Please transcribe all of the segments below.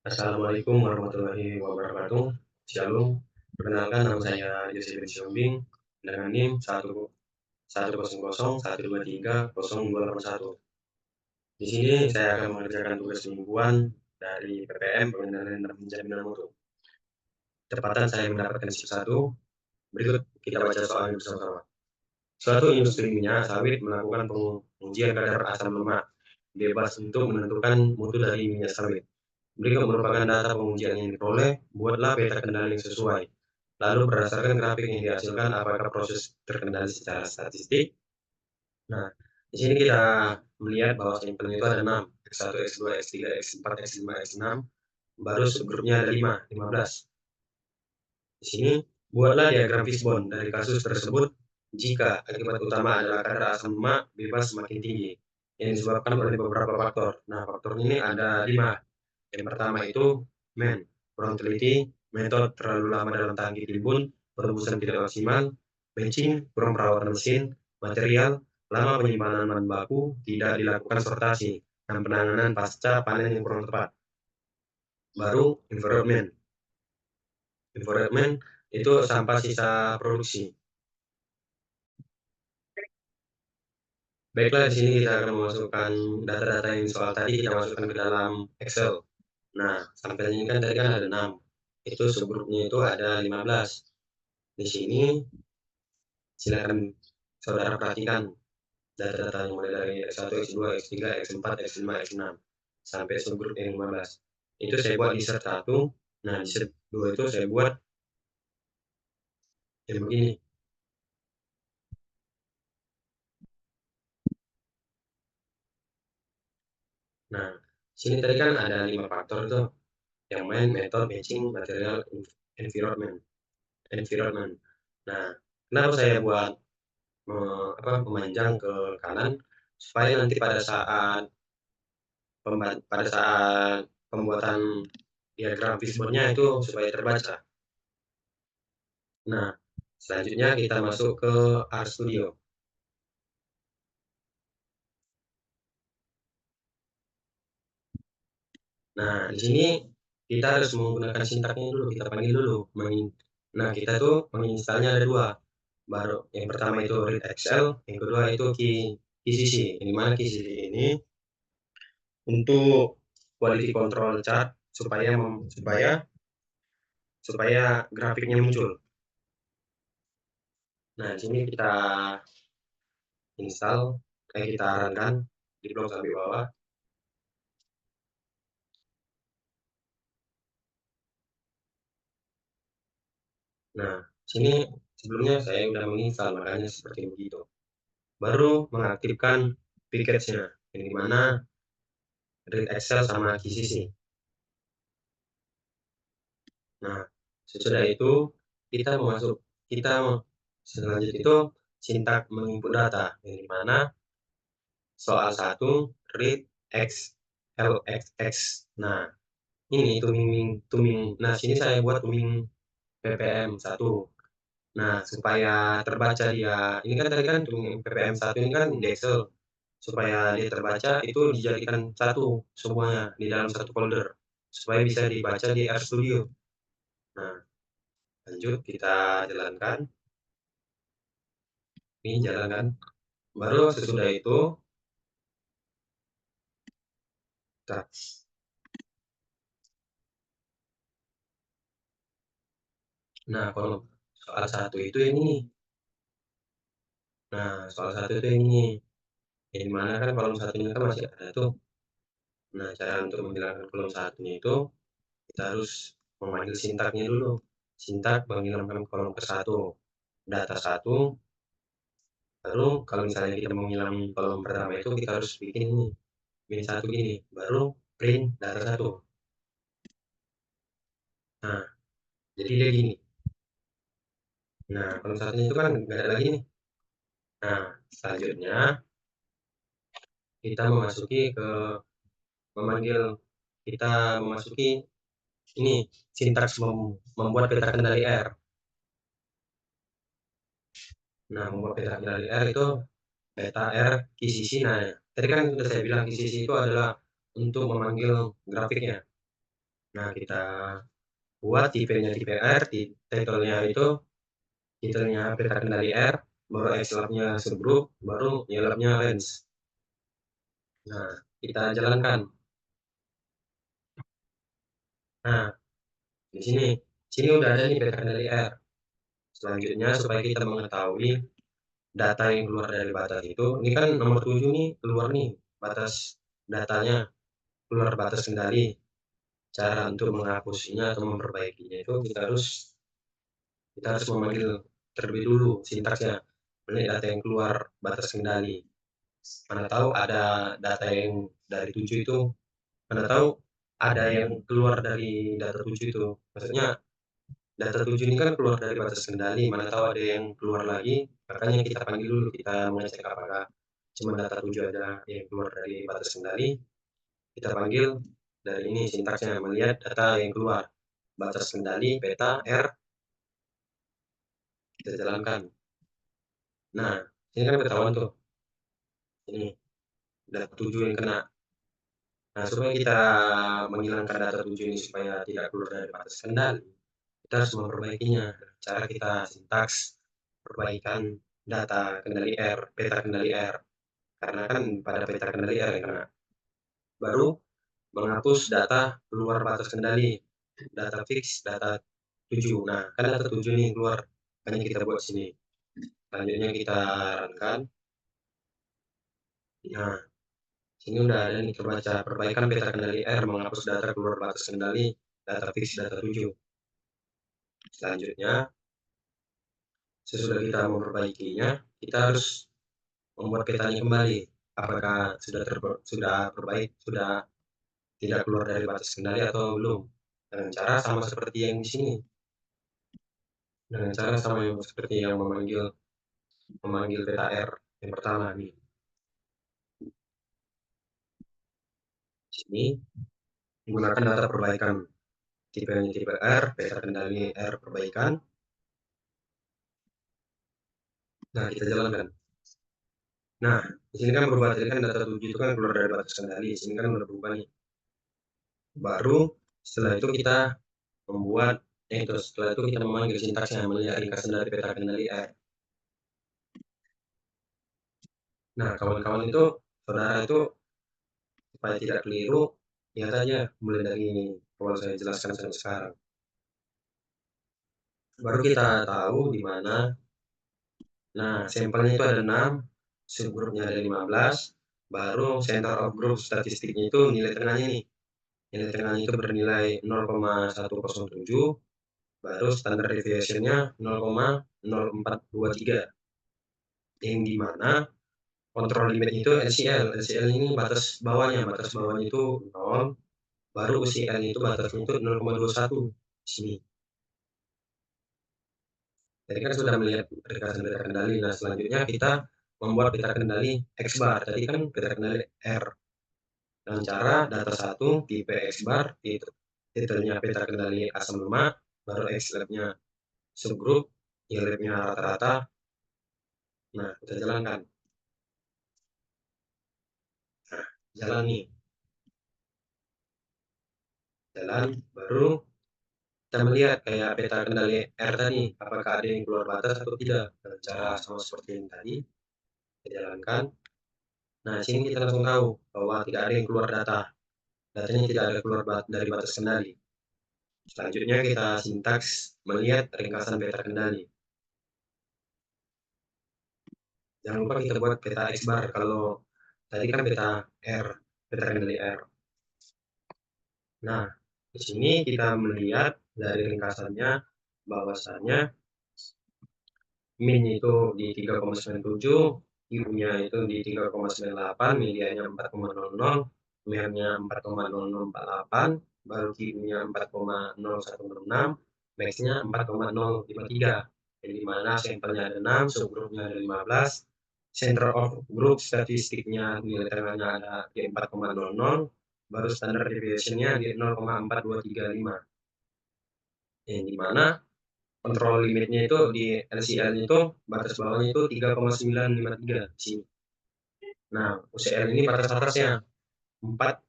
Assalamualaikum warahmatullahi wabarakatuh. Shalom. Perkenalkan nama saya Yosef Siombing dengan NIM 10010230281. Di sini saya akan mengerjakan tugas mingguan dari PPM Pengendalian dan Penjaminan Mutu. Tepatan saya mendapatkan sip 1. Berikut kita baca soalnya bersama-sama. Suatu industri minyak sawit melakukan pengujian kadar asam lemak bebas untuk menentukan mutu dari minyak sawit. Berikut merupakan data pengujian yang diperoleh, buatlah peta kendali yang sesuai. Lalu berdasarkan grafik yang dihasilkan, apakah proses terkendali secara statistik? Nah, di sini kita melihat bahwa sampelnya itu ada 6, X1, X2, X3, X4, X5, X6, baru subgrupnya ada 15. Di sini, buatlah diagram fishbone dari kasus tersebut jika akibat utama adalah kadar asam lemak bebas semakin tinggi, yang disebabkan oleh beberapa faktor. Nah, faktor ini ada 5. Yang pertama itu kurang teliti, metode terlalu lama dalam tangki timbun, perebusan tidak maksimal, benching, kurang perawatan mesin, material, lama penyimpanan bahan baku, tidak dilakukan sortasi, dan penanganan pasca panen yang kurang tepat. Baru environment. Environment itu sampah sisa produksi. Baiklah, di sini kita akan memasukkan data-data yang soal tadi kita masukkan ke dalam Excel. Nah, sampelnya ini kan tadi kan ada 6. Itu subgrupnya itu ada 15. Di sini silakan saudara perhatikan data-data yang mulai dari X1, X2, X3, X4, X5, X6 sampai subgrup yang 15. Itu saya buat di set 1. Nah, di set 2 itu saya buat yang begini. Nah, sini tadi kan ada 5 faktor itu. Yang main, metode, matching, material, environment. Environment. Nah, kenapa saya buat memanjang ke kanan supaya nanti pada saat pembuatan diagram fishbone-nya itu supaya terbaca. Nah, selanjutnya kita masuk ke RStudio. Nah, di sini kita harus menggunakan sintaknya dulu, kita panggil dulu. Nah, kita tuh menginstalnya ada 2. Baru yang pertama itu read Excel, yang kedua itu KCC. Yang mana KCC ini untuk quality control chart supaya grafiknya muncul. Nah, di sini kita install, kita arankan di blok sampai bawah. Nah, sini sebelumnya saya sudah menginstal, makanya seperti begitu. Baru mengaktifkan package-nya, yang dimana read Excel sama KCC. Nah, sesudah itu kita selanjutnya itu sintak menginput data, yang dimana soal 1 read X LXX. Nah, ini tuming. Nah, sini saya buat tuming ppm 1. Nah, supaya terbaca dia, ini kan tadi kan tuming ppm 1 ini kan di Excel. Supaya dia terbaca itu dijadikan satu semuanya di dalam satu folder supaya bisa dibaca di RStudio. Nah, lanjut kita jalankan. Ini jalankan. Baru sesudah itu nah, kalau soal 1 itu ini. Nah, soal 1 itu ini. Yang mana kan kolom satunya kan masih ada tuh. Nah, cara untuk menghilangkan kolom satunya itu kita harus memanggil sintaknya dulu. Sintak menghilangkan kolom ke-1, data 1. Baru kalau misalnya kita mau ngilangin kolom pertama itu kita harus bikin ini min 1 gini, baru print data 1. Nah, jadi dia gini. Nah, kolom satunya itu kan nggak ada lagi nih. Nah, selanjutnya kita memasuki ini sintaks membuat peta kendali R. Nah, membuat peta kendali R itu peta R KCC. Nah, tadi kan sudah saya bilang KCC itu adalah untuk memanggil grafiknya. Nah, kita buat tipenya tipe R, title-nya itu titelnya peta kendali R, baru XLab-nya subgroup, baru YLab-nya range. Nah, kita jalankan. Nah, di sini udah ada nih peta kendali R. Selanjutnya supaya kita mengetahui data yang keluar dari batas itu, ini kan nomor 7 nih keluar nih batas datanya, keluar batas kendali. Cara untuk menghapusnya atau memperbaikinya itu kita harus memanggil terlebih dulu sintaksnya, melihat data yang keluar batas kendali. Mana tahu ada data yang dari 7 itu, mana tahu ada yang keluar dari data 7 itu. Maksudnya data 7 ini kan keluar dari batas kendali, mana tahu ada yang keluar lagi, makanya kita panggil dulu, kita mengecek apakah cuma data 7 aja yang keluar dari batas kendali, kita panggil dari ini sintaksnya, melihat data yang keluar batas kendali peta R, kita jalankan. Nah, ini kan ketahuan tuh, ini data 7 yang kena. Nah, supaya kita menghilangkan data 7 ini supaya tidak keluar dari batas kendali, kita harus memperbaikinya. Cara kita sintaks perbaikan data kendali R, peta kendali R. Karena kan pada peta kendali R yang kena. Baru menghapus data keluar batas kendali, data fix, data 7. Nah, kan data 7 ini keluar, hanya kita buat sini. Selanjutnya kita runkan. Nah, sini udah ada nih terbaca perbaikan peta kendali R, menghapus data keluar batas kendali, data fix, data 7. Selanjutnya, sesudah kita memperbaikinya, kita harus membuat petanya kembali. Apakah sudah perbaik, sudah tidak keluar dari batas kendali atau belum? Dengan cara sama seperti yang di sini. Dengan cara sama yang seperti yang memanggil peta R yang pertama nih. Di sini menggunakan data perbaikan tipenya tipe R, peta kendali R perbaikan. Nah, kita jalankan. Nah, di sini kan berubah, tadi kan data 7 itu kan keluar dari batas kendali, di sini kan udah berubah nih. Baru setelah itu kita membuat, terus setelah itu kita memanggil sintaksnya, melihat ringkasan dari peta kendali R. Nah, kawan-kawan itu, saudara itu, supaya tidak keliru, lihat aja mulai dari awal saya jelaskan sampai sekarang. Baru kita tahu di mana. Nah, sampelnya itu ada 6, subgroupnya ada 15, baru center of group statistiknya itu nilai tengahnya nih. Nilai tengahnya itu bernilai 0,107, baru standard deviation-nya 0,0423. Yang di mana kontrol limit itu LCL. LCL ini batas bawahnya itu 0, baru UCL itu batasnya itu 0,21 di sini. Tadi kan sudah melihat ringkasan peta kendali. Nah, selanjutnya kita membuat peta kendali X bar. Tadi kan peta kendali R. Dengan cara data 1 tipe X bar, titelnya peta kendali asam lemak, baru X labnya subgroup, Y labnya rata-rata. Nah, kita jalankan. Nah, jalan nih. Jalan, baru kita melihat kayak peta kendali R tadi, apakah ada yang keluar batas atau tidak. Dengan cara sama seperti yang tadi, kita jalankan. Nah, sini kita langsung tahu bahwa tidak ada yang keluar data. Datanya tidak ada keluar dari batas kendali. Selanjutnya kita sintaks melihat ringkasan peta kendali. Jangan lupa kita buat peta X bar. Kalau tadi kan peta R, peta kendali R. Nah, di sini kita melihat dari ringkasannya bahwasannya min itu di 3,97, Q-nya itu di 3,98, medianya 4,00, mer-nya 4,0048, baru Q-nya 4,0166, max-nya 4,053. Yang dimana sampelnya ada 6, subgroupnya ada 15, center of group statistiknya nilai tengahnya ada di 4,00, baru standard deviation-nya di 0,4235. Yang dimana kontrol limitnya itu di LCL-nya itu batas bawahnya itu 3,953 di sini. Nah, UCL ini batas atasnya 4.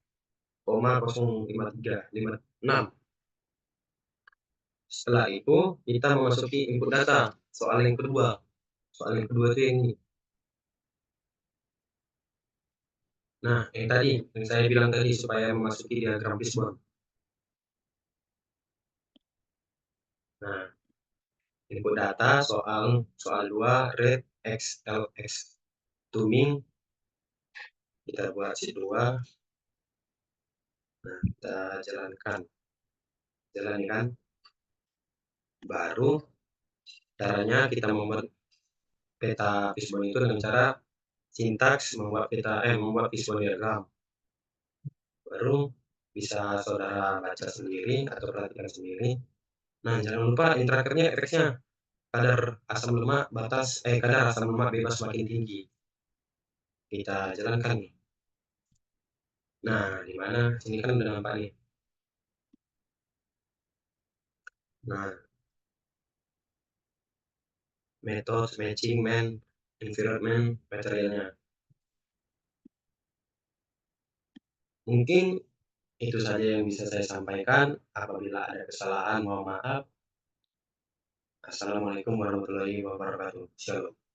0,05356. Setelah itu kita memasuki input data, soal yang kedua. Soal yang kedua itu yang ini. Nah, yang tadi, yang saya bilang tadi supaya memasuki diagram fishbone. Nah, input data soal 2 red x l x tuning, kita buat sheet 2. Nah, kita jalankan. Jalani kan. Baru caranya kita membuat peta fishbone itu dengan cara sintaks membuat fishbone diagram. Baru bisa saudara baca sendiri atau perhatikan sendiri. Nah, jangan lupa interakernya efeknya kadar asam lemak bebas makin tinggi. Kita jalankan nih. Nah, di mana? Sini kan udah nampak nih. Nah, metode matching man environment materialnya. Mungkin itu saja yang bisa saya sampaikan. Apabila ada kesalahan, mohon maaf. Assalamualaikum warahmatullahi wabarakatuh. Shalom.